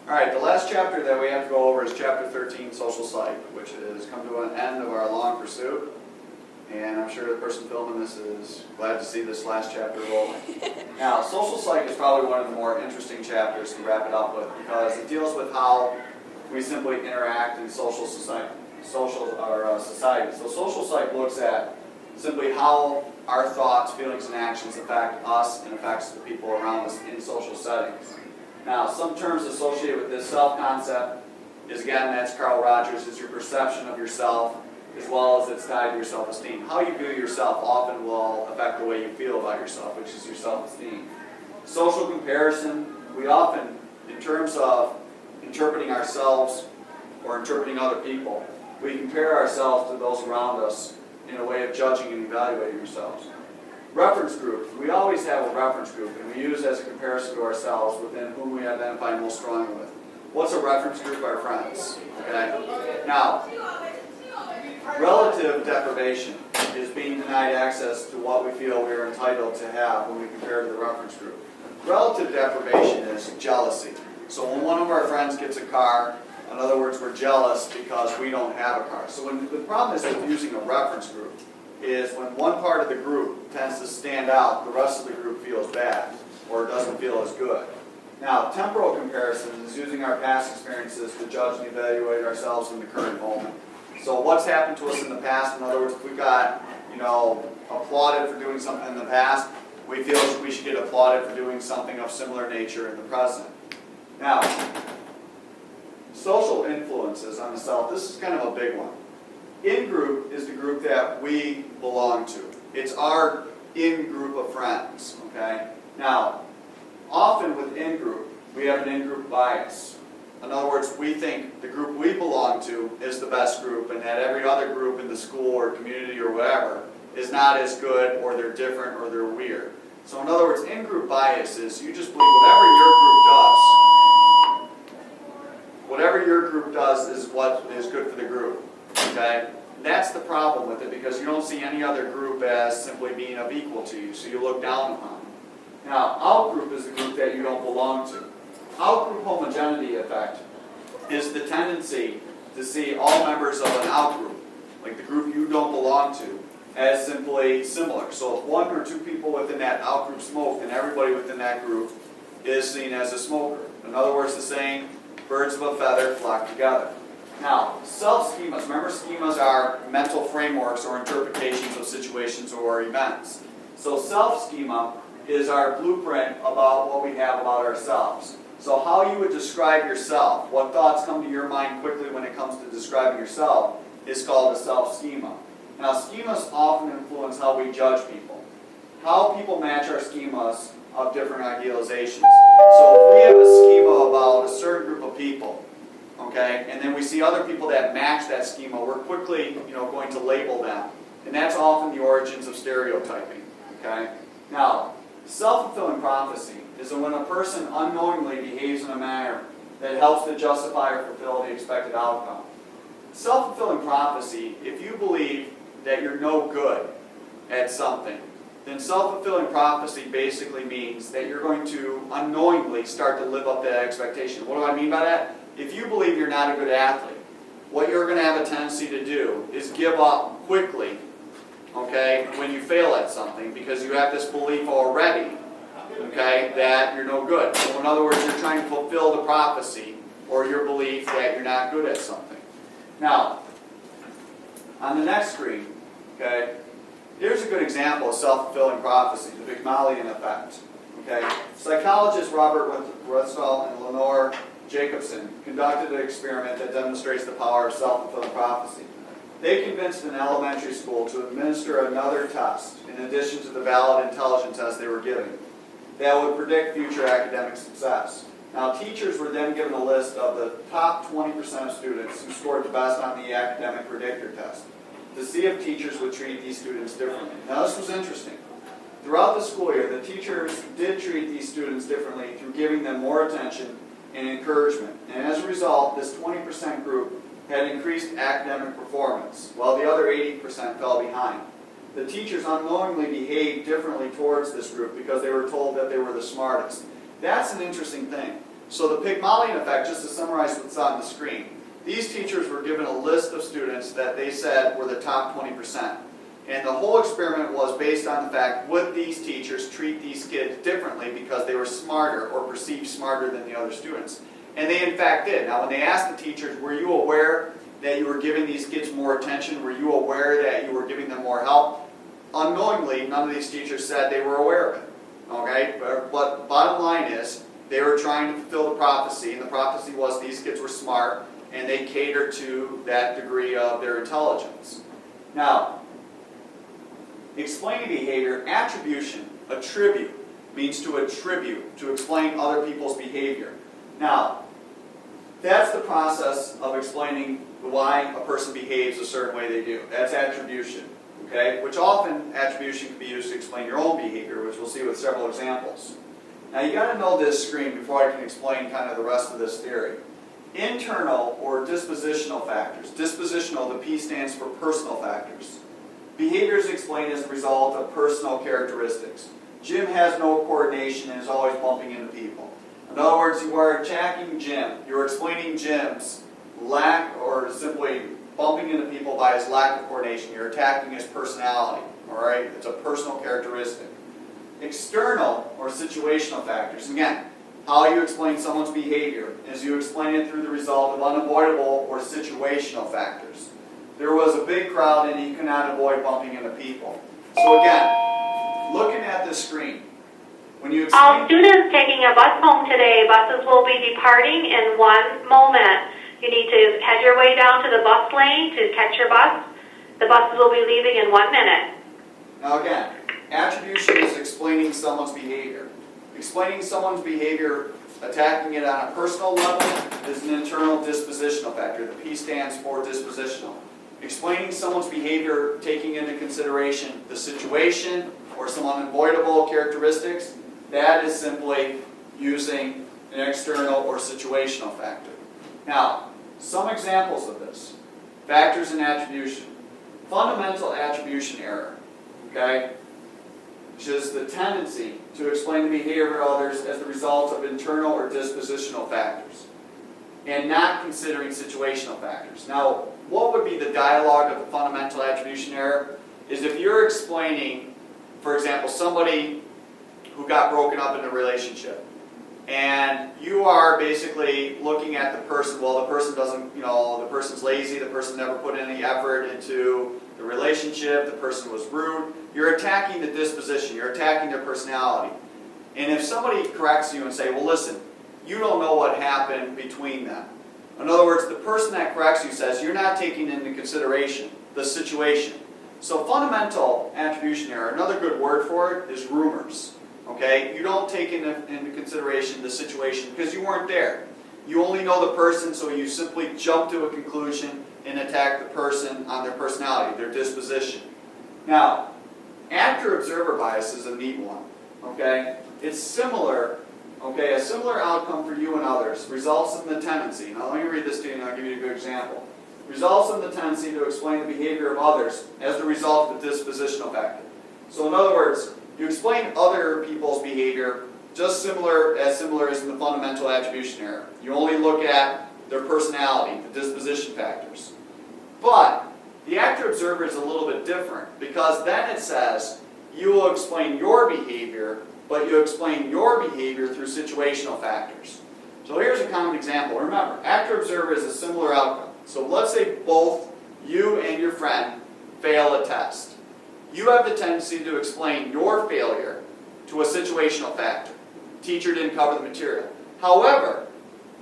Alright, the last chapter that we have to go over is chapter 13, social psych, which has come to an end of our long pursuit. And I'm sure the person filming this is glad to see this last chapter rolling. Now, social psych is probably one of the more interesting chapters to wrap it up with because it deals with how we simply interact in society. So social psych looks at simply how our thoughts, feelings, and actions affect us and affects the people around us in social settings. Now, some terms associated with this self-concept is, again, that's Carl Rogers, is your perception of yourself, as well as it's tied to your self-esteem. How you view yourself often will affect the way you feel about yourself, which is your self-esteem. Social comparison, we often, in terms of interpreting ourselves or interpreting other people, we compare ourselves to those around us in a way of judging and evaluating ourselves. Reference group, we always have a reference group, and we use as a comparison to ourselves within whom we identify most strongly with. What's a reference group? Our friends. Okay? Now, relative deprivation is being denied access to what we feel we are entitled to have when we compare to the reference group. Relative deprivation is jealousy. So when one of our friends gets a car, in other words, we're jealous because we don't have a car. So when the problem is with using a reference group is when one part of the group tends to stand out, the rest of the group feels bad or doesn't feel as good. Now, temporal comparison is using our past experiences to judge and evaluate ourselves in the current moment. So what's happened to us in the past, in other words, if we got, applauded for doing something in the past, we feel we should get applauded for doing something of similar nature in the present. Now, social influences on the self, this is kind of a big one. In-group is the group that we belong to. It's our in-group of friends, okay? Now, often with in-group, we have an in-group bias. In other words, we think the group we belong to is the best group and that every other group in the school or community or whatever is not as good or they're different or they're weird. So in other words, in-group bias is you just believe whatever your group does is what is good for the group. Okay? That's the problem with it because you don't see any other group as simply being of equal to you, so you look down upon them. Now, out-group is the group that you don't belong to. Out-group homogeneity effect is the tendency to see all members of an out-group, like the group you don't belong to, as simply similar. So if one or two people within that out-group smoke, then everybody within that group is seen as a smoker. In other words, the saying, birds of a feather flock together. Now, self-schemas, remember schemas are mental frameworks or interpretations of situations or events. So self-schema is our blueprint about what we have about ourselves. So how you would describe yourself, what thoughts come to your mind quickly when it comes to describing yourself, is called a self-schema. Now, schemas often influence how we judge people. How people match our schemas of different idealizations. So if we have a schema about a certain group of people, okay, and then we see other people that match that schema, we're quickly, going to label them. And that's often the origins of stereotyping, okay? Now, self-fulfilling prophecy is when a person unknowingly behaves in a manner that helps to justify or fulfill the expected outcome. Self-fulfilling prophecy, if you believe that you're no good at something, then self-fulfilling prophecy basically means that you're going to unknowingly start to live up to that expectation. What do I mean by that? If you believe you're not a good athlete, what you're going to have a tendency to do is give up quickly, okay, when you fail at something because you have this belief already, okay, that you're no good. So in other words, you're trying to fulfill the prophecy or your belief that you're not good at something. Now, on the next screen, okay, here's a good example of self-fulfilling prophecy, the Pygmalion effect. Okay? Psychologists Robert Westphal and Lenore Jacobson conducted an experiment that demonstrates the power of self-fulfilling prophecy. They convinced an elementary school to administer another test in addition to the valid intelligence test they were giving that would predict future academic success. Now, teachers were then given a list of the top 20% of students who scored the best on the academic predictor test to see if teachers would treat these students differently. Now, this was interesting. Throughout the school year, the teachers did treat these students differently through giving them more attention and encouragement. And as a result, this 20% group had increased academic performance, while the other 80% fell behind. The teachers unknowingly behaved differently towards this group because they were told that they were the smartest. That's an interesting thing. So the Pygmalion effect, just to summarize what's on the screen, these teachers were given a list of students that they said were the top 20%. And the whole experiment was based on the fact, would these teachers treat these kids differently because they were smarter or perceived smarter than the other students? And they in fact did. Now when they asked the teachers, were you aware that you were giving these kids more attention? Were you aware that you were giving them more help? Unknowingly, none of these teachers said they were aware of it. Okay? But bottom line is, they were trying to fulfill the prophecy, and the prophecy was these kids were smart, and they catered to that degree of their intelligence. Now, explaining behavior, attribution, attribute, means to attribute, to explain other people's behavior. Now, that's the process of explaining why a person behaves a certain way they do. That's attribution. Okay? Which often attribution can be used to explain your own behavior, which we'll see with several examples. Now you got to know this screen before I can explain kind of the rest of this theory. Internal or dispositional factors. Dispositional, the P stands for personal factors. Behavior is explained as a result of personal characteristics. Jim has no coordination and is always bumping into people. In other words, you are attacking Jim. You're explaining Jim's lack or simply bumping into people by his lack of coordination. You're attacking his personality. All right? It's a personal characteristic. External or situational factors. Again, how you explain someone's behavior is you explain it through the result of unavoidable or situational factors. There was a big crowd and you cannot avoid bumping into people. So again, looking at this screen, when you explain... All students taking a bus home today, buses will be departing in 1 moment. You need to head your way down to the bus lane to catch your bus. The buses will be leaving in 1 minute. Now again, attribution is explaining someone's behavior. Explaining someone's behavior, attacking it on a personal level, is an internal dispositional factor. The P stands for dispositional. Explaining someone's behavior, taking into consideration the situation or some unavoidable characteristics, that is simply using an external or situational factor. Now, some examples of this. Factors in attribution. Fundamental attribution error. Okay? Which is the tendency to explain the behavior of others as the result of internal or dispositional factors, and not considering situational factors. Now, what would be the dialogue of the fundamental attribution error? Is if you're explaining, for example, somebody who got broken up in a relationship, and you are basically looking at the person, well, the person doesn't, the person's lazy, the person never put any effort into the relationship, the person was rude. You're attacking the disposition, you're attacking their personality. And if somebody corrects you and say, well listen, you don't know what happened between them. In other words, the person that corrects you says, you're not taking into consideration the situation. So fundamental attribution error, another good word for it is rumors. Okay? You don't take into consideration the situation because you weren't there. You only know the person, so you simply jump to a conclusion and attack the person on their personality, their disposition. Now, actor-observer bias is a neat one. Okay? It's similar. Okay, a similar outcome for you and others results in the tendency. Now let me read this to you and I'll give you a good example. Results in the tendency to explain the behavior of others as the result of a dispositional factor. So in other words, you explain other people's behavior just similar as in the fundamental attribution error. You only look at their personality, the disposition factors. But the actor-observer is a little bit different because then it says you will explain your behavior, but you explain your behavior through situational factors. So here's a common example. Remember, actor-observer is a similar outcome. So let's say both you and your friend fail a test. You have the tendency to explain your failure to a situational factor. Teacher didn't cover the material. However,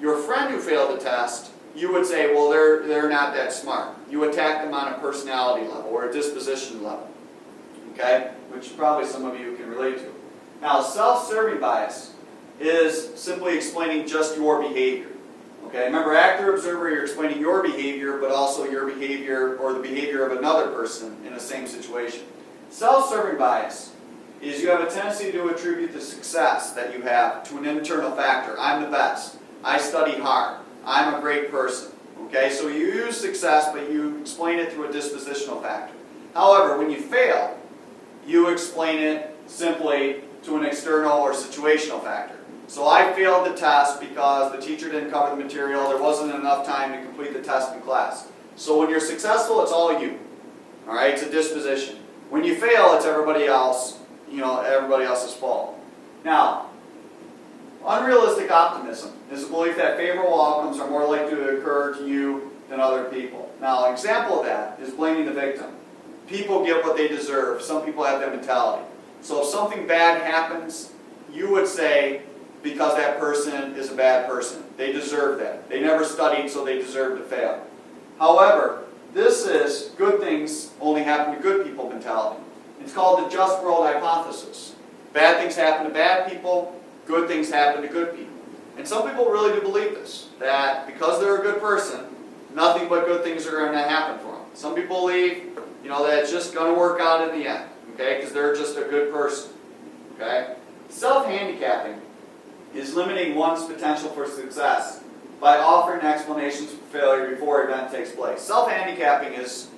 your friend who failed the test, you would say, well, they're not that smart. You attack them on a personality level or a disposition level. Okay? Which probably some of you can relate to. Now, self-serving bias is simply explaining just your behavior. Okay? Remember, actor-observer, you're explaining your behavior, but also your behavior or the behavior of another person in the same situation. Self-serving bias is you have a tendency to attribute the success that you have to an internal factor. I'm the best. I study hard. I'm a great person. Okay? So you use success, but you explain it through a dispositional factor. However, when you fail, you explain it simply to an external or situational factor. So I failed the test because the teacher didn't cover the material, there wasn't enough time to complete the test in class. So when you're successful, it's all you. All right, it's a disposition. When you fail, it's everybody else, everybody else's fault. Now, unrealistic optimism is the belief that favorable outcomes are more likely to occur to you than other people. Now, an example of that is blaming the victim. People get what they deserve. Some people have that mentality. So if something bad happens, you would say, because that person is a bad person. They deserve that. They never studied, so they deserve to fail. However, this is good things only happen to good people mentality. It's called the just world hypothesis. Bad things happen to bad people, good things happen to good people. And some people really do believe this, that because they're a good person, nothing but good things are going to happen for them. Some people believe, that it's just going to work out in the end, okay, because they're just a good person, okay? Self-handicapping is limiting one's potential for success by offering explanations for failure before an event takes place. Self-handicapping is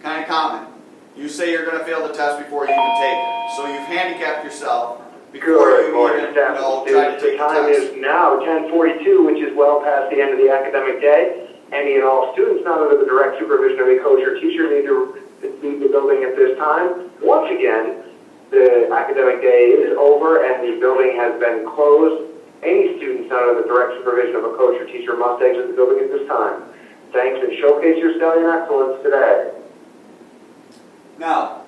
kind of common. You say you're going to fail the test before you even take it. So you've handicapped yourself before you even try to take the test. The time is now 10:42, which is well past the end of the academic day. Any and all students not under the direct supervision of a coach or teacher need to leave the building at this time. Once again, the academic day is over and the building has been closed. Any students not under the direct supervision of a coach or teacher must exit the building at this time. Thanks, and showcase your stellar excellence today. Now,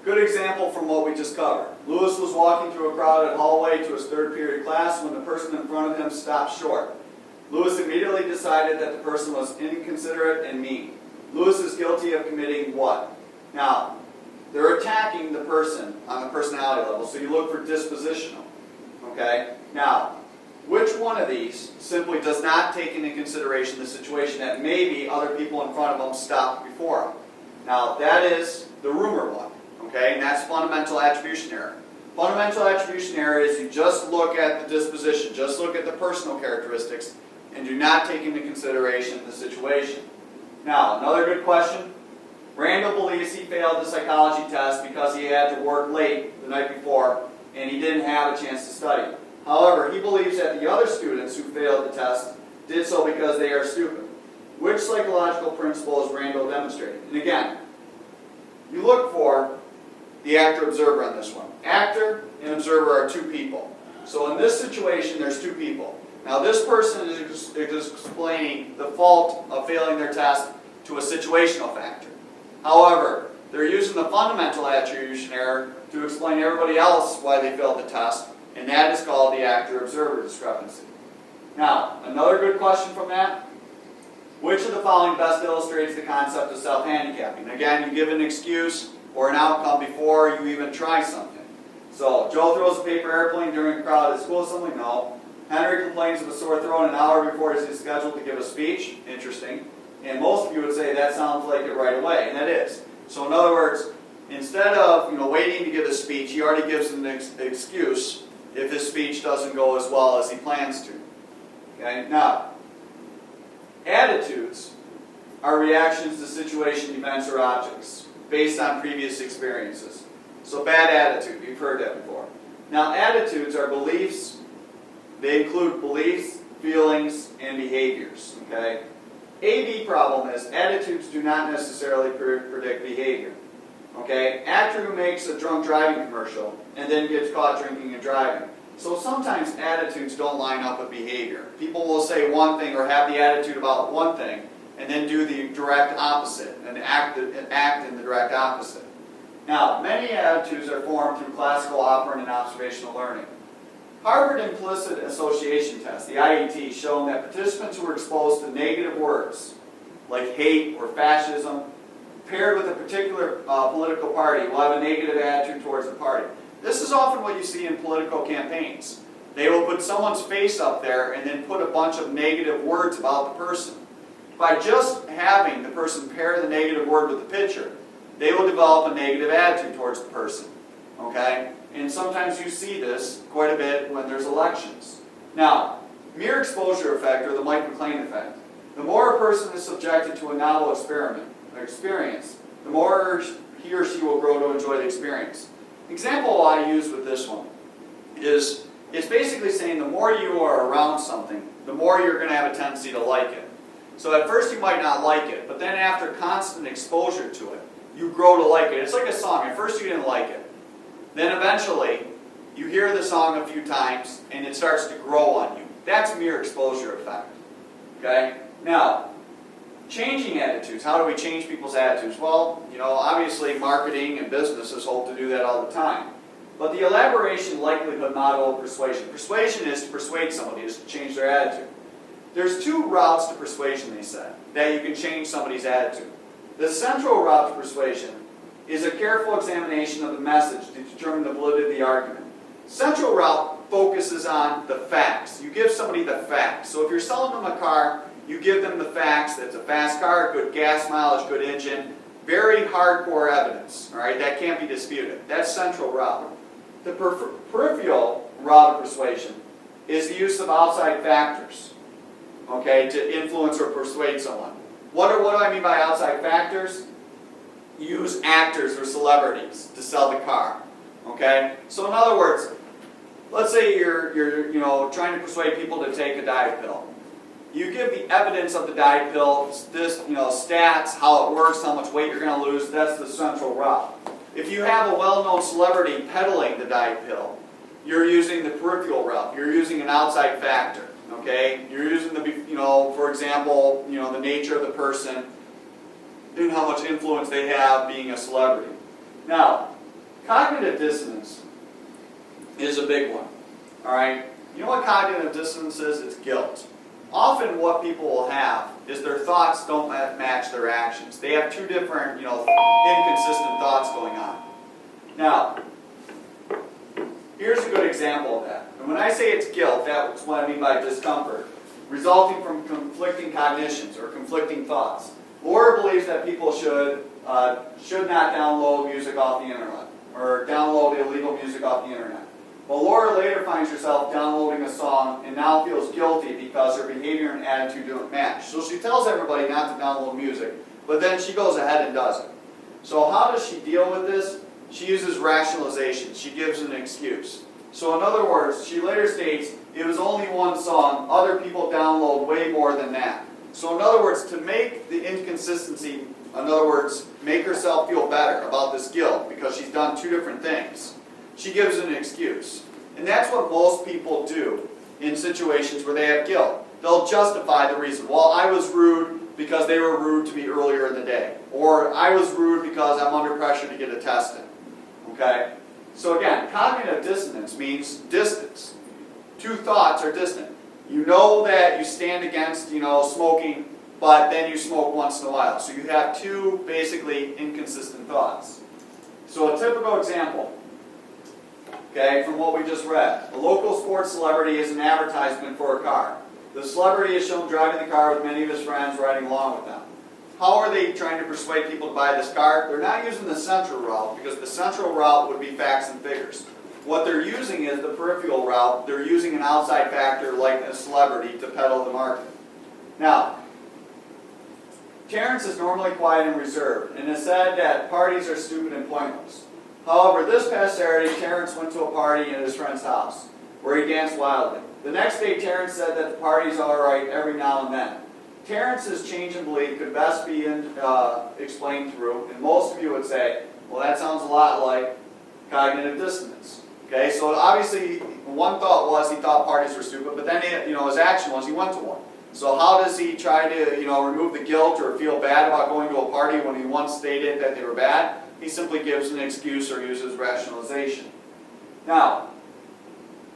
good example from what we just covered. Lewis was walking through a crowded hallway to his third period class when the person in front of him stopped short. Lewis immediately decided that the person was inconsiderate and mean. Lewis is guilty of committing what? Now, they're attacking the person on the personality level, so you look for dispositional. Okay? Now, which one of these simply does not take into consideration the situation that maybe other people in front of them stopped before him? Now, that is the rumor one. Okay? And that's fundamental attribution error. Fundamental attribution error is you just look at the disposition, just look at the personal characteristics, and do not take into consideration the situation. Now, another good question. Randall believes he failed the psychology test because he had to work late the night before and he didn't have a chance to study. However, he believes that the other students who failed the test did so because they are stupid. Which psychological principle is Randall demonstrating? And again, you look for the actor-observer on this one. Actor and observer are two people. So in this situation, there's two people. Now this person is explaining the fault of failing their test to a situational factor. However, they're using the fundamental attribution error to explain everybody else why they failed the test, and that is called the actor-observer discrepancy. Now, another good question from that. Which of the following best illustrates the concept of self-handicapping? Again, you give an excuse or an outcome before you even try something. So, Joe throws a paper airplane during a crowded school assembly? No. Henry complains of a sore throat an hour before he's scheduled to give a speech? Interesting. And most of you would say that sounds like it right away, and it is. So in other words, instead of waiting to give a speech, he already gives an excuse if his speech doesn't go as well as he plans to. Okay? Now, attitudes are reactions to situation, events, or objects based on previous experiences. So bad attitude, you've heard that before. Now, attitudes are beliefs. They include beliefs, feelings, and behaviors. Okay? A-B problem is attitudes do not necessarily predict behavior. Okay? Actor who makes a drunk driving commercial and then gets caught drinking and driving. So sometimes attitudes don't line up with behavior. People will say one thing or have the attitude about one thing and then do the direct opposite and act in the direct opposite. Now, many attitudes are formed through classical, operant, and observational learning. Harvard Implicit Association Test, the IET, shown that participants who were exposed to negative words like hate or fascism paired with a particular political party will have a negative attitude towards the party. This is often what you see in political campaigns. They will put someone's face up there and then put a bunch of negative words about the person. By just having the person pair the negative word with the picture, they will develop a negative attitude towards the person. Okay? And sometimes you see this quite a bit when there's elections. Now, mere exposure effect, or the Mike McLean effect. The more a person is subjected to a novel experience, the more he or she will grow to enjoy the experience. Example I use with this one is, it's it's basically saying the more you are around something, the more you're going to have a tendency to like it. So at first you might not like it, but then after constant exposure to it, you grow to like it. It's like a song. At first you didn't like it. Then eventually, you hear the song a few times, and it starts to grow on you. That's mere exposure effect. Okay? Now, changing attitudes. How do we change people's attitudes? Well, obviously marketing and businesses hope to do that all the time. But the elaboration, likelihood, model of persuasion. Persuasion is to persuade somebody, is to change their attitude. There's two routes to persuasion, they said, that you can change somebody's attitude. The central route to persuasion is a careful examination of the message to determine the validity of the argument. Central route focuses on the facts. You give somebody the facts. So if you're selling them a car, you give them the facts that it's a fast car, good gas mileage, good engine, very hardcore evidence. All right, that can't be disputed. That's central route. The peripheral route of persuasion is the use of outside factors, okay, to influence or persuade someone. What do I mean by outside factors? Use actors or celebrities to sell the car. Okay? So in other words, let's say you're trying to persuade people to take a diet pill. You give the evidence of the diet pill, this, stats, how it works, how much weight you're going to lose. That's the central route. If you have a well-known celebrity peddling the diet pill, you're using the peripheral route. You're using an outside factor. Okay? You're using for example, the nature of the person and how much influence they have being a celebrity. Now, cognitive dissonance is a big one. All right? You know what cognitive dissonance is? It's guilt. Often what people will have is their thoughts don't match their actions. They have two different, inconsistent thoughts going on. Now, here's a good example of that. And when I say it's guilt, that's what I mean by discomfort, resulting from conflicting cognitions or conflicting thoughts. Laura believes that people should not download music off the internet or download illegal music off the internet. Well, Laura later finds herself downloading a song and now feels guilty because her behavior and attitude don't match. So she tells everybody not to download music, but then she goes ahead and does it. So how does she deal with this? She uses rationalization. She gives an excuse. So in other words, she later states, it was only one song, other people download way more than that. So in other words, to make the inconsistency, in other words, make herself feel better about this guilt because she's done two different things, she gives an excuse. And that's what most people do in situations where they have guilt. They'll justify the reason. Well, I was rude because they were rude to me earlier in the day. Or I was rude because I'm under pressure to get a test in. Okay? So again, cognitive dissonance means distance. Two thoughts are distant. You know that you stand against, smoking, but then you smoke once in a while. So you have two basically inconsistent thoughts. So a typical example, okay, from what we just read. A local sports celebrity is an advertisement for a car. The celebrity is shown driving the car with many of his friends riding along with them. How are they trying to persuade people to buy this car? They're not using the central route because the central route would be facts and figures. What they're using is the peripheral route. They're using an outside factor like a celebrity to peddle the market. Now, Terrence is normally quiet and reserved and has said that parties are stupid and pointless. However, this past Saturday, Terrence went to a party at his friend's house where he danced wildly. The next day, Terrence said that the party's all right every now and then. Terrence's change in belief could best be explained through, and most of you would say, well, that sounds a lot like cognitive dissonance. Okay, so obviously, one thought was he thought parties were stupid, but then his action was he went to one. So how does he try to remove the guilt or feel bad about going to a party when he once stated that they were bad? He simply gives an excuse or uses rationalization. Now,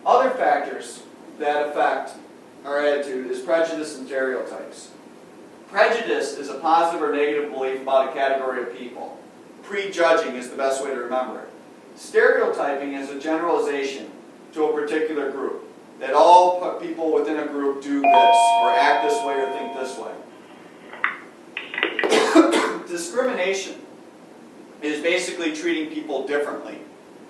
other factors that affect our attitude is prejudice and stereotypes. Prejudice is a positive or negative belief about a category of people. Prejudging is the best way to remember it. Stereotyping is a generalization to a particular group. That all people within a group do this, or act this way, or think this way. Discrimination is basically treating people differently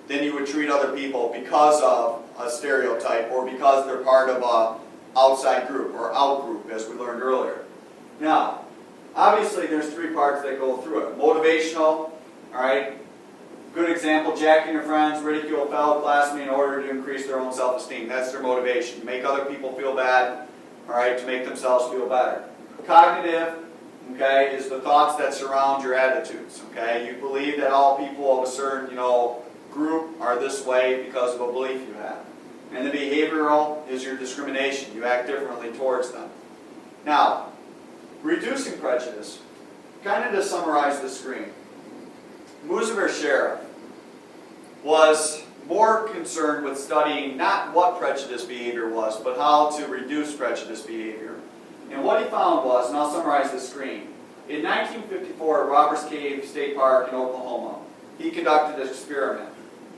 than you would treat other people because of a stereotype or because they're part of an outside group or out-group, as we learned earlier. Now, obviously there's three parts that go through it. Motivational, all right, Good example, jacking your friends, ridicule a fellow classmate in order to increase their own self-esteem. That's their motivation. Make other people feel bad, all right, to make themselves feel better. Cognitive, okay, is the thoughts that surround your attitudes, okay? You believe that all people of a certain, group are this way because of a belief you have. And the behavioral is your discrimination. You act differently towards them. Now, reducing prejudice, kind of to summarize the screen, Muzafer Sheriff was more concerned with studying not what prejudice behavior was, but how to reduce prejudice behavior. And what he found was, and I'll summarize this screen, in 1954 at Robbers Cave State Park in Oklahoma, he conducted an experiment.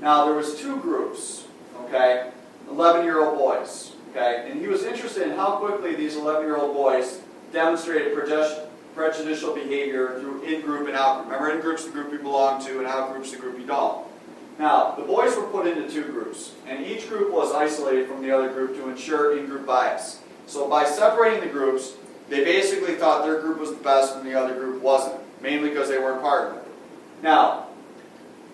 Now there was two groups, okay, 11-year-old boys, okay, and he was interested in how quickly these 11-year-old boys demonstrated prejudicial behavior through in-group and out-group. Remember, in-group's the group you belong to, and out-group's the group you don't. Now, the boys were put into two groups, and each group was isolated from the other group to ensure in-group bias. So by separating the groups, they basically thought their group was the best and the other group wasn't, mainly because they weren't part of it. Now,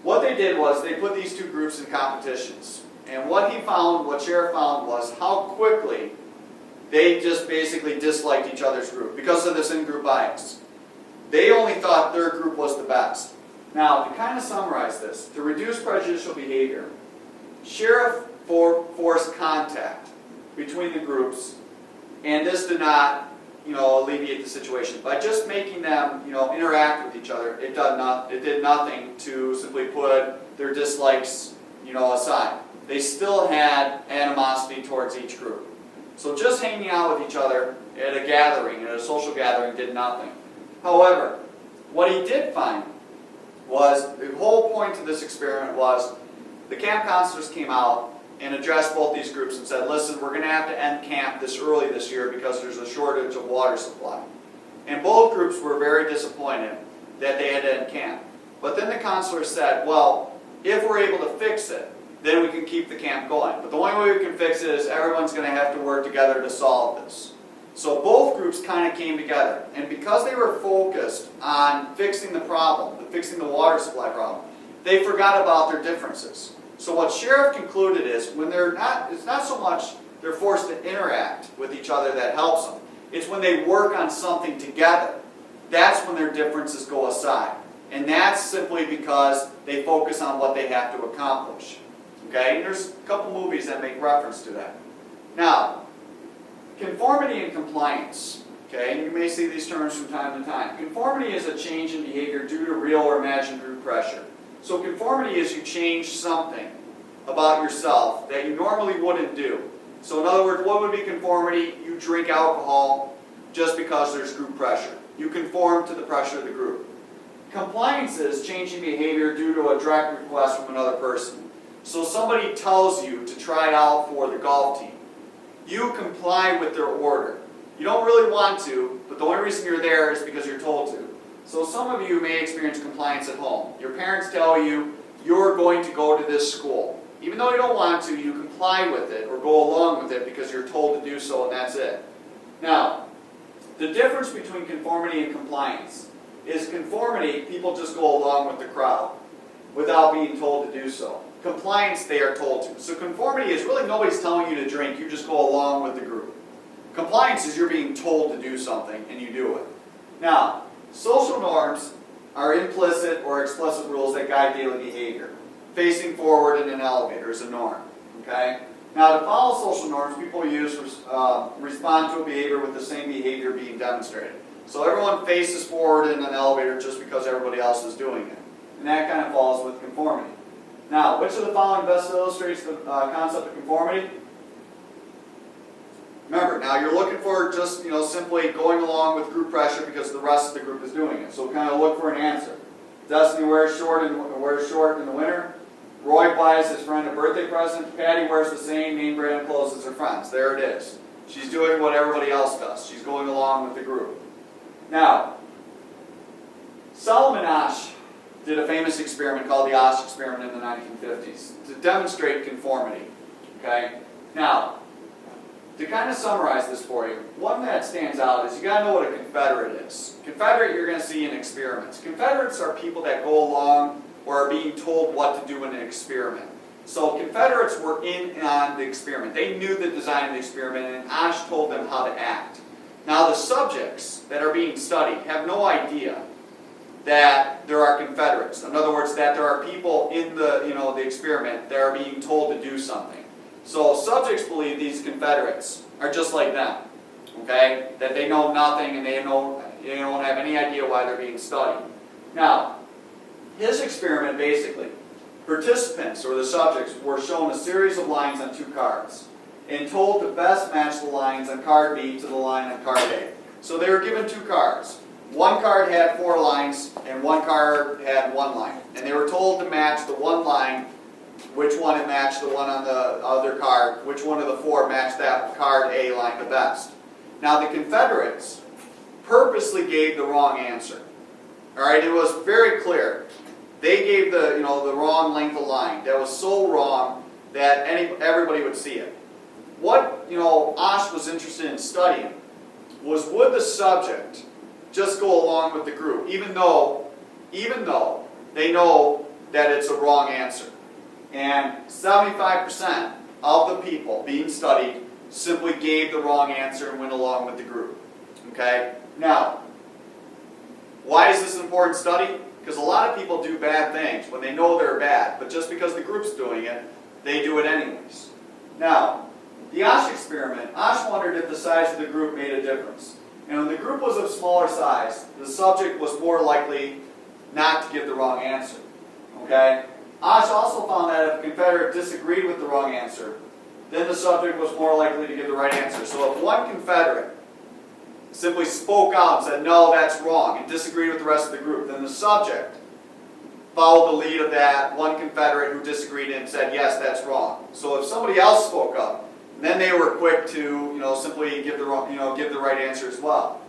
what they did was they put these two groups in competitions. And what he found, what Sheriff found, was how quickly they just basically disliked each other's group because of this in-group bias. They only thought their group was the best. Now, to kind of summarize this, to reduce prejudicial behavior, Sheriff forced contact between the groups, and this did not, alleviate the situation. By just making them, interact with each other, it did nothing to simply put their dislikes, aside. They still had animosity towards each group. So just hanging out with each other at a gathering, at a social gathering, did nothing. However, what he did find was, the whole point of this experiment was, the camp counselors came out and addressed both these groups and said, listen, we're going to have to end camp this early this year because there's a shortage of water supply. And both groups were very disappointed that they had to end camp. But then the counselors said, well, if we're able to fix it, then we can keep the camp going. But the only way we can fix it is everyone's going to have to work together to solve this. So both groups kind of came together. And because they were focused on fixing the problem, fixing the water supply problem, they forgot about their differences. So what Sheriff concluded is, when it's not so much they're forced to interact with each other that helps them. It's when they work on something together. That's when their differences go aside. And that's simply because they focus on what they have to accomplish. Okay? And there's a couple movies that make reference to that. Now, conformity and compliance. Okay? And you may see these terms from time to time. Conformity is a change in behavior due to real or imagined group pressure. So conformity is you change something about yourself that you normally wouldn't do. So in other words, what would be conformity? You drink alcohol just because there's group pressure. You conform to the pressure of the group. Compliance is changing behavior due to a direct request from another person. So somebody tells you to try out for the golf team. You comply with their order. You don't really want to, but the only reason you're there is because you're told to. So some of you may experience compliance at home. Your parents tell you, you're going to go to this school. Even though you don't want to, you comply with it or go along with it because you're told to do so and that's it. Now, the difference between conformity and compliance is conformity, people just go along with the crowd without being told to do so. Compliance, they are told to. So conformity is really nobody's telling you to drink, you just go along with the group. Compliance is you're being told to do something and you do it. Now, social norms are implicit or explicit rules that guide daily behavior. Facing forward in an elevator is a norm. Okay? Now, to follow social norms, people respond to a behavior with the same behavior being demonstrated. So everyone faces forward in an elevator just because everybody else is doing it. And that kind of falls with conformity. Now, which of the following best illustrates the concept of conformity? Remember, now you're looking for just, simply going along with group pressure because the rest of the group is doing it. So kind of look for an answer. Destiny wears short in the winter. Roy buys his friend a birthday present. Patty wears the same name brand clothes as her friends. There it is. She's doing what everybody else does. She's going along with the group. Now, Solomon Asch did a famous experiment called the Asch Experiment in the 1950s to demonstrate conformity. Okay? Now, to kind of summarize this for you, one that stands out is you got to know what a Confederate is. Confederate you're going to see in experiments. Confederates are people that go along or are being told what to do in an experiment. So Confederates were in on the experiment. They knew the design of the experiment, and Asch told them how to act. Now the subjects that are being studied have no idea that there are Confederates. In other words, that there are people in the experiment that are being told to do something. So subjects believe these Confederates are just like them. Okay? That they know nothing and they don't have any idea why they're being studied. Now, his experiment basically, participants or the subjects were shown a series of lines on 2 cards and told to best match the lines on card B to the line on card A. So they were given 2 cards. One card had 4 lines and one card had 1 line. And they were told to match the 1 line, which one it matched the one on the other card, which one of the 4 matched that card A line the best. Now the Confederates purposely gave the wrong answer. Alright, it was very clear. They gave the wrong length of line. That was so wrong that everybody would see it. What Asch was interested in studying was, would the subject just go along with the group, even though they know that it's a wrong answer. And 75% of the people being studied simply gave the wrong answer and went along with the group. Okay? Now, why is this an important study? Because a lot of people do bad things when they know they're bad, but just because the group's doing it, they do it anyways. Now, the Asch experiment, Asch wondered if the size of the group made a difference. And when the group was of smaller size, the subject was more likely not to give the wrong answer. Okay? Asch also found that if a Confederate disagreed with the wrong answer, then the subject was more likely to give the right answer. So if one Confederate simply spoke out and said, no, that's wrong, and disagreed with the rest of the group, then the subject followed the lead of that one Confederate who disagreed and said, yes, that's wrong. So if somebody else spoke up, then they were quick to simply give the right answer as well.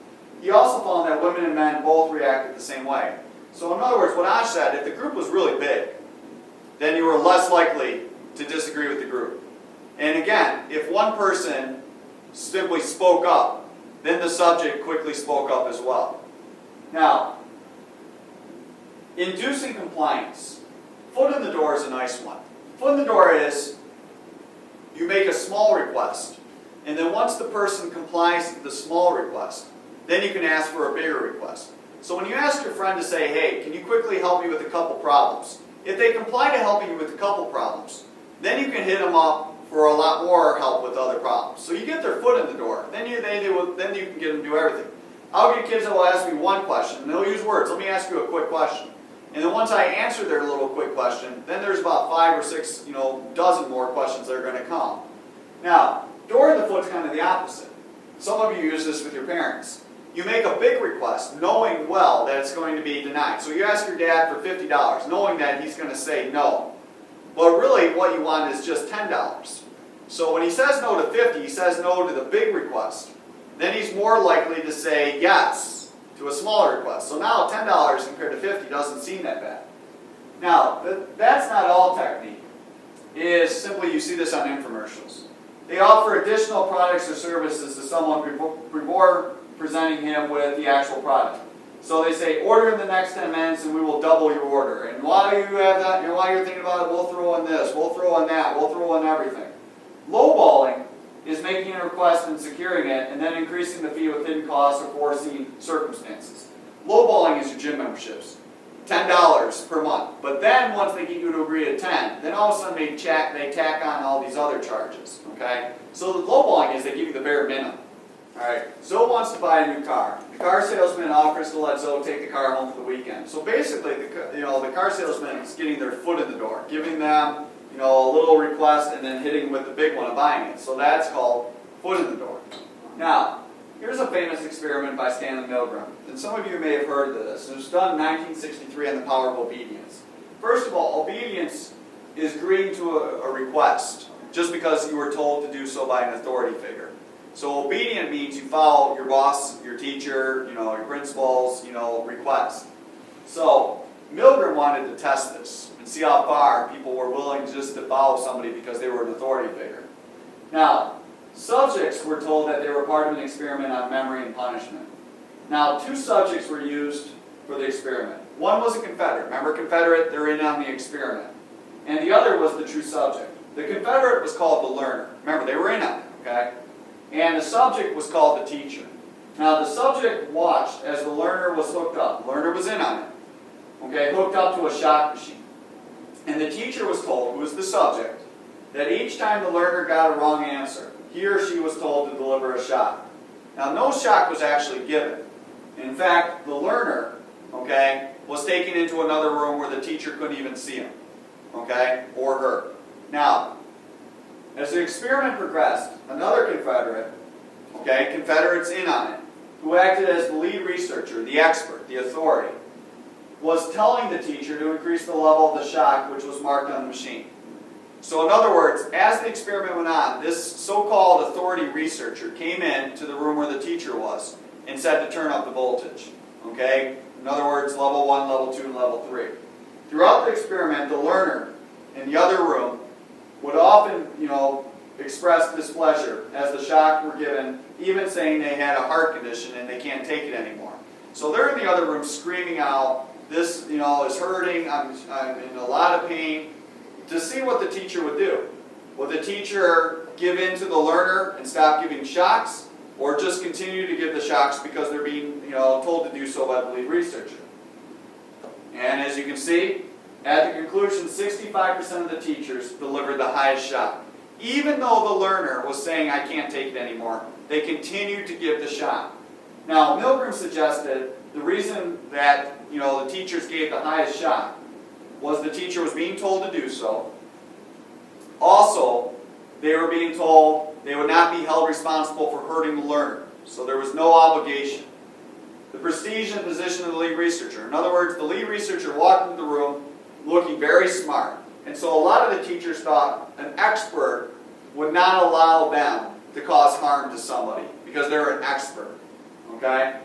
He also found that women and men both reacted the same way. So in other words, what Asch said, if the group was really big, then you were less likely to disagree with the group. And again, if one person simply spoke up, then the subject quickly spoke up as well. Now, inducing compliance. Foot in the door is a nice one. Foot in the door is, you make a small request, and then once the person complies with the small request, then you can ask for a bigger request. So when you ask your friend to say, hey, can you quickly help me with a couple problems? If they comply to helping you with a couple problems, then you can hit them up for a lot more help with other problems. So you get their foot in the door, then you can get them to do everything. I'll get kids that will ask me one question, and they'll use words. Let me ask you a quick question. And then once I answer their little quick question, then there's about 5 or 6, dozen more questions that are going to come. Now, door in the foot's kind of the opposite. Some of you use this with your parents. You make a big request, knowing well that it's going to be denied. So you ask your dad for $50, knowing that he's going to say no. But really, what you want is just $10. So when he says no to 50, he says no to the big request. Then he's more likely to say yes to a smaller request. So now $10 compared to 50 doesn't seem that bad. Now, that's not all technique. It is simply, you see this on infomercials. They offer additional products or services to someone before presenting him with the actual product. So they say, order in the next 10 minutes and we will double your order. And while you have that, while you're thinking about it, we'll throw in this, we'll throw in that, we'll throw in everything. Lowballing is making a request and securing it, and then increasing the fee with hidden costs or foreseen circumstances. Lowballing is your gym memberships, $10 per month. But then once they get you to agree to 10, then all of a sudden they tack on all these other charges. Okay? So the lowballing is they give you the bare minimum. All right. Zoe wants to buy a new car. The car salesman offers to let Zoe take the car home for the weekend. So basically, the car salesman is getting their foot in the door, giving them a little request and then hitting with the big one of buying it. So that's called foot in the door. Now, here's a famous experiment by Stanley Milgram. And some of you may have heard of this. It was done in 1963 on the power of obedience. First of all, obedience is agreeing to a request just because you were told to do so by an authority figure. So obedient means you follow your boss, your teacher, your principal's, request. So Milgram wanted to test this and see how far people were willing just to follow somebody because they were an authority figure. Now, subjects were told that they were part of an experiment on memory and punishment. Now, 2 subjects were used for the experiment. One was a Confederate. Remember Confederate? They're in on the experiment. And the other was the true subject. The Confederate was called the learner. Remember, they were in on it, okay? And the subject was called the teacher. Now, the subject watched as the learner was hooked up. The learner was in on it, okay, hooked up to a shock machine. And the teacher was told, who was the subject, that each time the learner got a wrong answer, he or she was told to deliver a shock. Now, no shock was actually given. In fact, the learner, okay, was taken into another room where the teacher couldn't even see him, okay, or her. Now, as the experiment progressed, another Confederate, okay, Confederates in on it, who acted as the lead researcher, the expert, the authority, was telling the teacher to increase the level of the shock which was marked on the machine. So in other words, as the experiment went on, this so-called authority researcher came in to the room where the teacher was and said to turn up the voltage. Okay? In other words, level 1, level 2, and level 3. Throughout the experiment, the learner in the other room would often, express displeasure as the shock were given, even saying they had a heart condition and they can't take it anymore. So they're in the other room screaming out, this, is hurting, I'm in a lot of pain, to see what the teacher would do. Would the teacher give in to the learner and stop giving shocks, or just continue to give the shocks because they're being, told to do so by the lead researcher? And as you can see, at the conclusion, 65% of the teachers delivered the highest shock. Even though the learner was saying, I can't take it anymore, they continued to give the shock. Now, Milgram suggested the reason that, the teachers gave the highest shock was the teacher was being told to do so. Also, they were being told they would not be held responsible for hurting the learner. So there was no obligation. The prestige and position of the lead researcher. In other words, the lead researcher walked into the room looking very smart. And so a lot of the teachers thought an expert would not allow them to cause harm to somebody because they're an expert. Okay?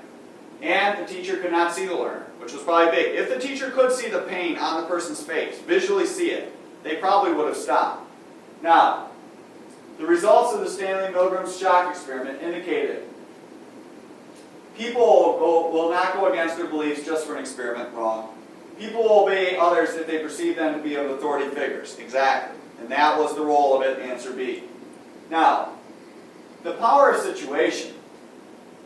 And the teacher could not see the learner, which was probably big. If the teacher could see the pain on the person's face, visually see it, they probably would have stopped. Now, the results of the Stanley Milgram's shock experiment indicated people will not go against their beliefs just for an experiment. Wrong. People will obey others if they perceive them to be of authority figures. Exactly. And that was the role of it, answer B. Now, the power of situation.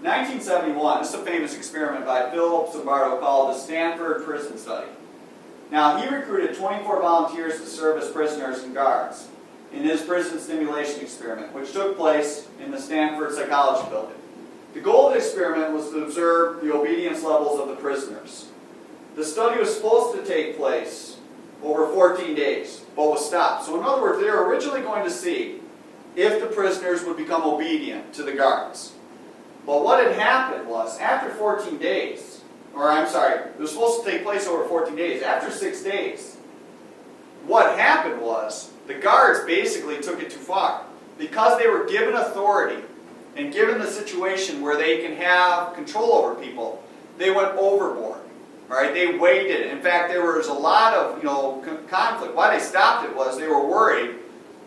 1971, this is a famous experiment by Philip Zimbardo called the Stanford Prison Study. Now, he recruited 24 volunteers to serve as prisoners and guards in his prison stimulation experiment, which took place in the Stanford Psychology Building. The goal of the experiment was to observe the obedience levels of the prisoners. The study was supposed to take place over 14 days, but was stopped. So in other words, they were originally going to see if the prisoners would become obedient to the guards. But what had happened was, after 14 days, it was supposed to take place over 14 days. After 6 days, what happened was, the guards basically took it too far. Because they were given authority and given the situation where they can have control over people, they went overboard. Right? They waited. In fact, there was a lot of conflict. Why they stopped it was they were worried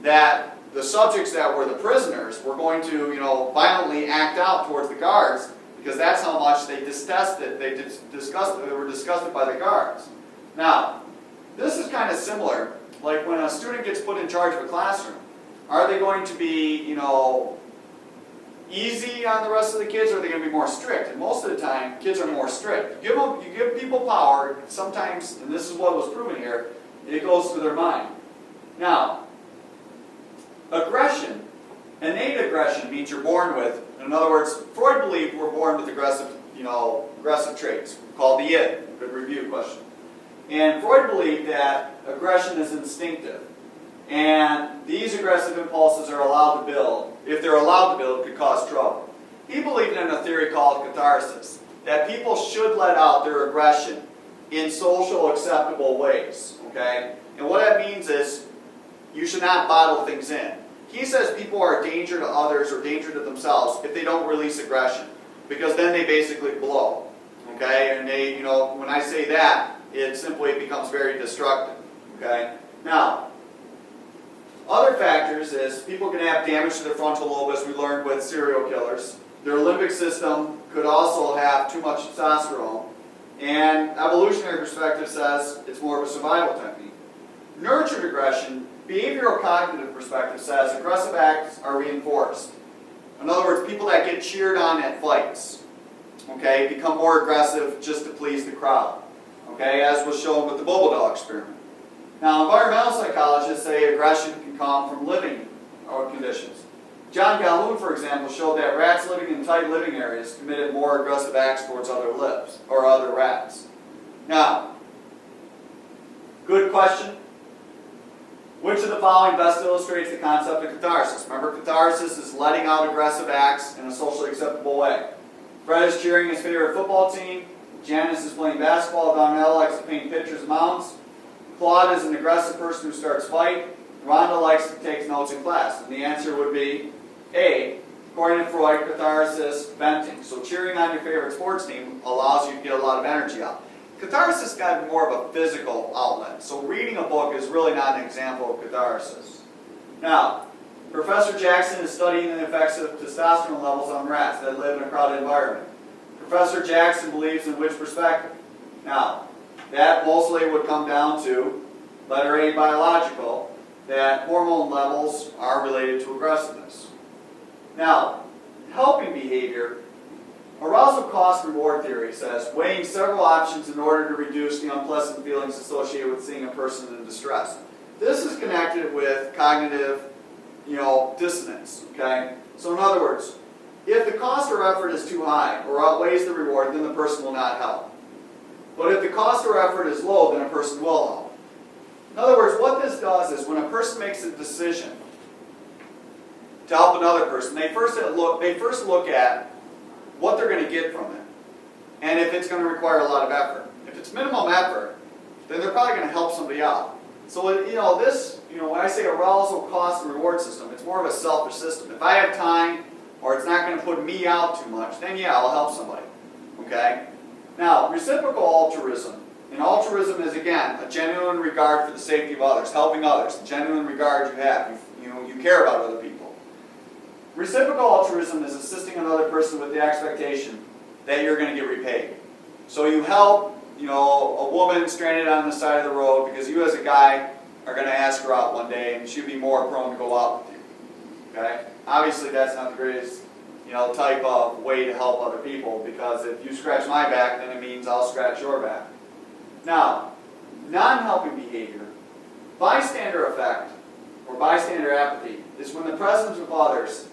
that the subjects that were the prisoners were going to violently act out towards the guards, because that's how much they detested. They were disgusted by the guards. Now, this is kind of similar. Like when a student gets put in charge of a classroom, are they going to be easy on the rest of the kids, or are they going to be more strict? And most of the time, kids are more strict. You give people power, sometimes, and this is what was proven here, it goes to their mind. Now, aggression, innate aggression means you're born with. In other words, Freud believed we're born with aggressive traits, called the id. Good review question. And Freud believed that aggression is instinctive. And these aggressive impulses are allowed to build. If they're allowed to build, it could cause trouble. He believed in a theory called catharsis, that people should let out their aggression in social acceptable ways. Okay? And what that means is you should not bottle things in. He says people are a danger to others or danger to themselves if they don't release aggression, because then they basically blow. Okay? And they, when I say that, it simply becomes very destructive. Okay? Now, other factors is people can have damage to their frontal lobe, as we learned with serial killers. Their limbic system could also have too much testosterone. And evolutionary perspective says it's more of a survival technique. Nurtured aggression, behavioral cognitive perspective says aggressive acts are reinforced. In other words, people that get cheered on at fights, okay, become more aggressive just to please the crowd, okay, as was shown with the Asch Experiment. Now, environmental psychologists say aggression can come from living conditions. John Calhoun, for example, showed that rats living in tight living areas committed more aggressive acts towards other rats. Now, good question. Which of the following best illustrates the concept of catharsis? Remember, catharsis is letting out aggressive acts in a socially acceptable way. Fred is cheering his favorite football team. Janice is playing basketball. Donnell likes to paint pictures of mountains. Claude is an aggressive person who starts fight. Rhonda likes to take notes in class. And the answer would be A, according to Freud, catharsis, venting. So cheering on your favorite sports team allows you to get a lot of energy out. Catharsis got to be more of a physical outlet. So reading a book is really not an example of catharsis. Now, Professor Jackson is studying the effects of testosterone levels on rats that live in a crowded environment. Professor Jackson believes in which perspective? Now, that mostly would come down to, letter A, biological, that hormone levels are related to aggressiveness. Now, helping behavior, arousal cost reward theory says weighing several options in order to reduce the unpleasant feelings associated with seeing a person in distress. This is connected with cognitive, dissonance, okay? So in other words, if the cost or effort is too high or outweighs the reward, then the person will not help. But if the cost or effort is low, then a person will help. In other words, what this does is when a person makes a decision to help another person, they first look at what they're going to get from it, and if it's going to require a lot of effort. If it's minimum effort, then they're probably going to help somebody out. So when I say arousal, cost, and reward system, it's more of a selfish system. If I have time, or it's not going to put me out too much, then yeah, I'll help somebody. Okay? Now, reciprocal altruism. And altruism is, again, a genuine regard for the safety of others, helping others, a genuine regard you have. You care about other people. Reciprocal altruism is assisting another person with the expectation that you're going to get repaid. So you help, a woman stranded on the side of the road because you as a guy are going to ask her out one day and she'd be more prone to go out with you. Okay? Obviously that's not the greatest, type of way to help other people, because if you scratch my back, then it means I'll scratch your back. Now, non-helping behavior, bystander effect, or bystander apathy, is when the presence of others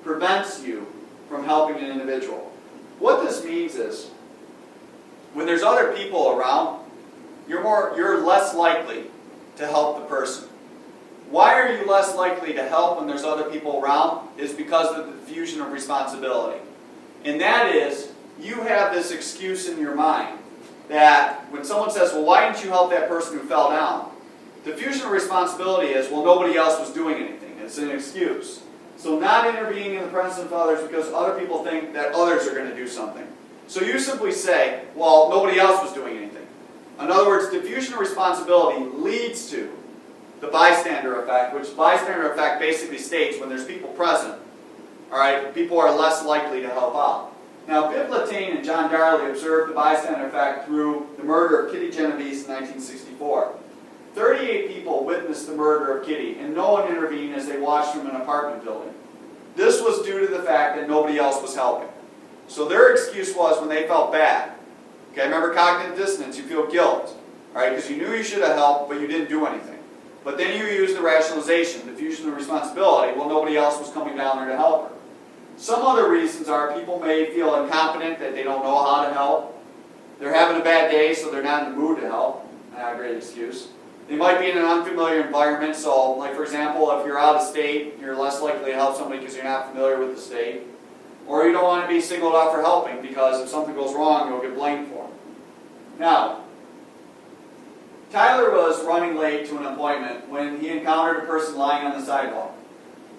prevents you from helping an individual. What this means is, when there's other people around, you're less likely to help the person. Why are you less likely to help when there's other people around? Is because of the diffusion of responsibility. And that is, you have this excuse in your mind that when someone says, well, why didn't you help that person who fell down? Diffusion of responsibility is, well, nobody else was doing anything. It's an excuse. So not intervening in the presence of others because other people think that others are going to do something. So you simply say, well, nobody else was doing anything. In other words, diffusion of responsibility leads to the bystander effect, which bystander effect basically states when there's people present, all right, people are less likely to help out. Now, Bibb Lataine and John Darley observed the bystander effect through the murder of Kitty Genovese in 1964. 38 people witnessed the murder of Kitty, and no one intervened as they watched from an apartment building. This was due to the fact that nobody else was helping. So their excuse was when they felt bad. Okay, remember cognitive dissonance, you feel guilt, all right, because you knew you should have helped, but you didn't do anything. But then you use the rationalization, diffusion of responsibility. Well, nobody else was coming down there to help her. Some other reasons are people may feel incompetent, that they don't know how to help. They're having a bad day, so they're not in the mood to help. Not a great excuse. They might be in an unfamiliar environment, so like for example, if you're out of state, you're less likely to help somebody because you're not familiar with the state. Or you don't want to be singled out for helping because if something goes wrong, you'll get blamed for it. Now, Tyler was running late to an appointment when he encountered a person lying on the sidewalk.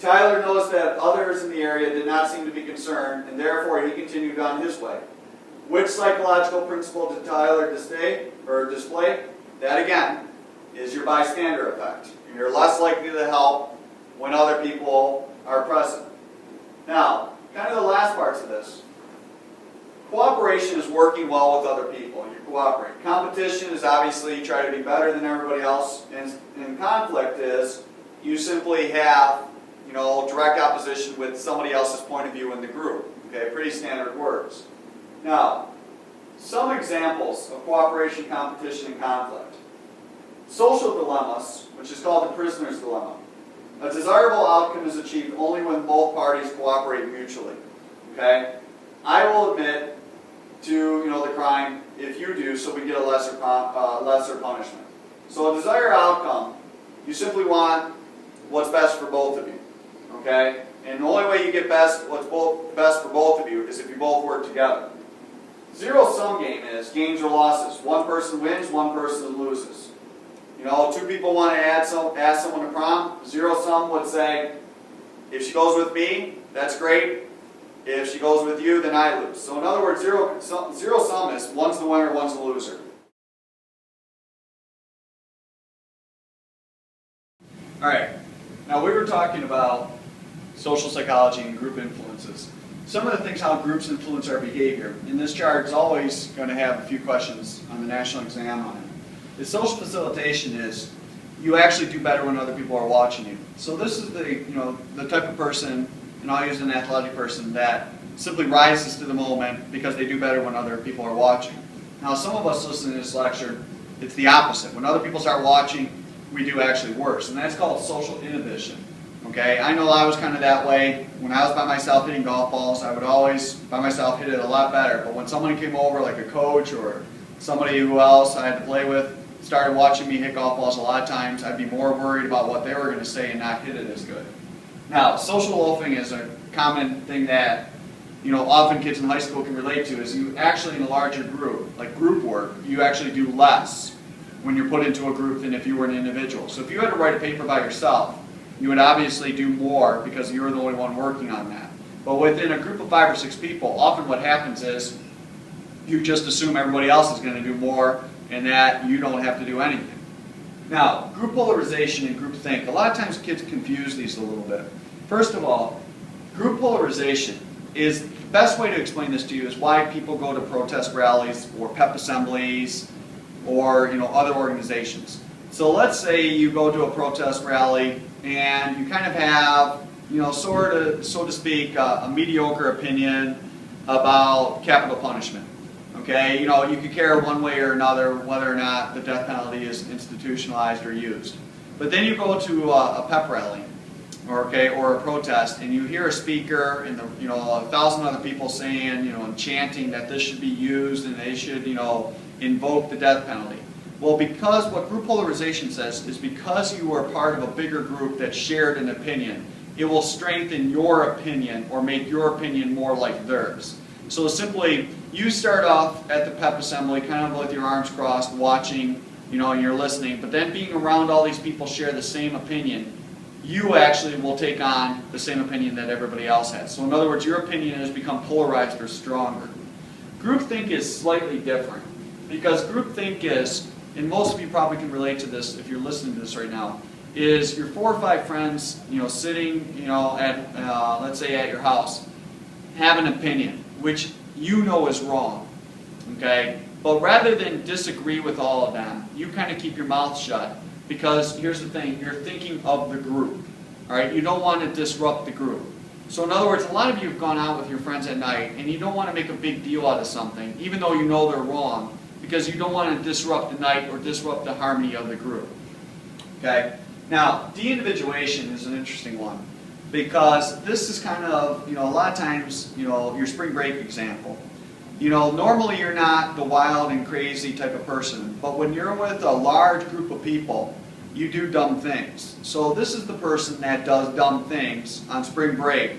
Tyler noticed that others in the area did not seem to be concerned, and therefore he continued on his way. Which psychological principle did Tyler display? That again is your bystander effect. You're less likely to help when other people are present. Now, kind of the last parts of this. Cooperation is working well with other people. You cooperate. Competition is obviously you try to be better than everybody else. And conflict is you simply have, direct opposition with somebody else's point of view in the group. Okay, pretty standard words. Now, some examples of cooperation, competition, and conflict. Social dilemmas, which is called the prisoner's dilemma. A desirable outcome is achieved only when both parties cooperate mutually. Okay? I will admit to the crime if you do, so we get a lesser punishment. So a desired outcome, you simply want what's best for both of you. Okay? And the only way you get best for both of you is if you both work together. Zero-sum game is gains or losses. One person wins, one person loses. Two people want to ask someone to prom. Zero-sum would say, if she goes with me, that's great. If she goes with you, then I lose. So in other words, zero-sum is one's the winner, one's the loser. All right. Now we were talking about social psychology and group influences. Some of the things how groups influence our behavior. And this chart is always going to have a few questions on the national exam on it. The social facilitation is you actually do better when other people are watching you. So this is the type of person, and I'll use an athletic person, that simply rises to the moment because they do better when other people are watching. Now some of us listening to this lecture, it's the opposite. When other people start watching, we do actually worse. And that's called social inhibition. Okay, I know I was kind of that way. When I was by myself hitting golf balls, I would always, by myself, hit it a lot better. But when someone came over, like a coach or somebody who else I had to play with, started watching me hit golf balls a lot of times, I'd be more worried about what they were going to say and not hit it as good. Now, social loafing is a common thing that often kids in high school can relate to, is you actually in a larger group, like group work, you actually do less when you're put into a group than if you were an individual. So if you had to write a paper by yourself, you would obviously do more because you're the only one working on that. But within a group of 5 or 6 people, often what happens is you just assume everybody else is going to do more and that you don't have to do anything. Now, group polarization and group think. A lot of times kids confuse these a little bit. First of all, group polarization is, the best way to explain this to you is why people go to protest rallies or pep assemblies or other organizations. So let's say you go to a protest rally and you kind of have, sort of, so to speak, a mediocre opinion about capital punishment. Okay, you could care one way or another whether or not the death penalty is institutionalized or used. But then you go to a pep rally, or a protest, and you hear a speaker and 1,000 other people saying, and chanting that this should be used and they should, invoke the death penalty. Well, because what group polarization says is because you are part of a bigger group that shared an opinion, it will strengthen your opinion or make your opinion more like theirs. So simply, you start off at the pep assembly kind of with your arms crossed, watching, and you're listening, but then being around all these people share the same opinion, you actually will take on the same opinion that everybody else has. So in other words, your opinion has become polarized or stronger. Groupthink is slightly different because groupthink is, and most of you probably can relate to this if you're listening to this right now, is your 4 or 5 friends, sitting, at, let's say at your house, have an opinion, which is wrong, okay? But rather than disagree with all of them, you kind of keep your mouth shut because here's the thing, you're thinking of the group, all right? You don't want to disrupt the group. So in other words, a lot of you have gone out with your friends at night and you don't want to make a big deal out of something, even though you know they're wrong, because you don't want to disrupt the night or disrupt the harmony of the group, okay? Now, de-individuation is an interesting one because this is kind of, a lot of times, your spring break example. Normally you're not the wild and crazy type of person, but when you're with a large group of people, you do dumb things. So this is the person that does dumb things on spring break,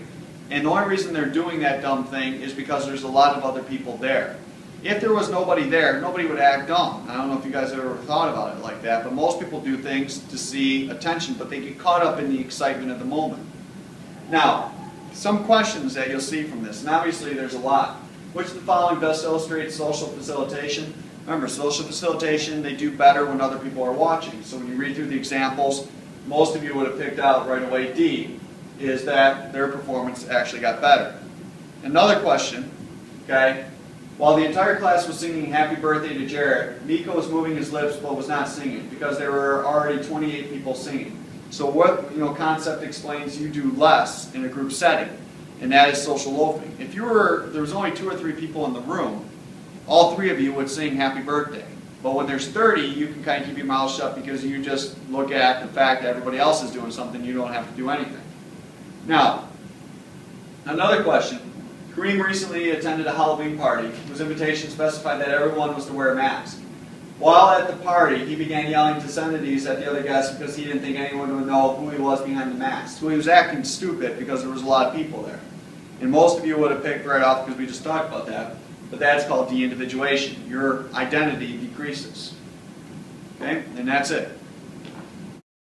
and the only reason they're doing that dumb thing is because there's a lot of other people there. If there was nobody there, nobody would act dumb. I don't know if you guys ever thought about it like that, but most people do things to see attention, but they get caught up in the excitement of the moment. Now, some questions that you'll see from this, and obviously there's a lot. Which of the following best illustrates social facilitation? Remember, social facilitation, they do better when other people are watching. So when you read through the examples, most of you would have picked out right away D, is that their performance actually got better. Another question, okay, While the entire class was singing Happy Birthday to Jarrett, Miko was moving his lips but was not singing because there were already 28 people singing. So what concept explains you do less in a group setting, and that is social loafing. If there was only 2 or 3 people in the room, all 3 of you would sing Happy Birthday. But when there's 30, you can kind of keep your mouth shut because you just look at the fact that everybody else is doing something, you don't have to do anything. Now, another question. Kareem recently attended a Halloween party whose invitation specified that everyone was to wear a mask. While at the party, he began yelling obscenities at the other guests because he didn't think anyone would know who he was behind the mask. So he was acting stupid because there was a lot of people there. And most of you would have picked right off because we just talked about that. But that's called de-individuation. Your identity decreases. Okay? And that's it.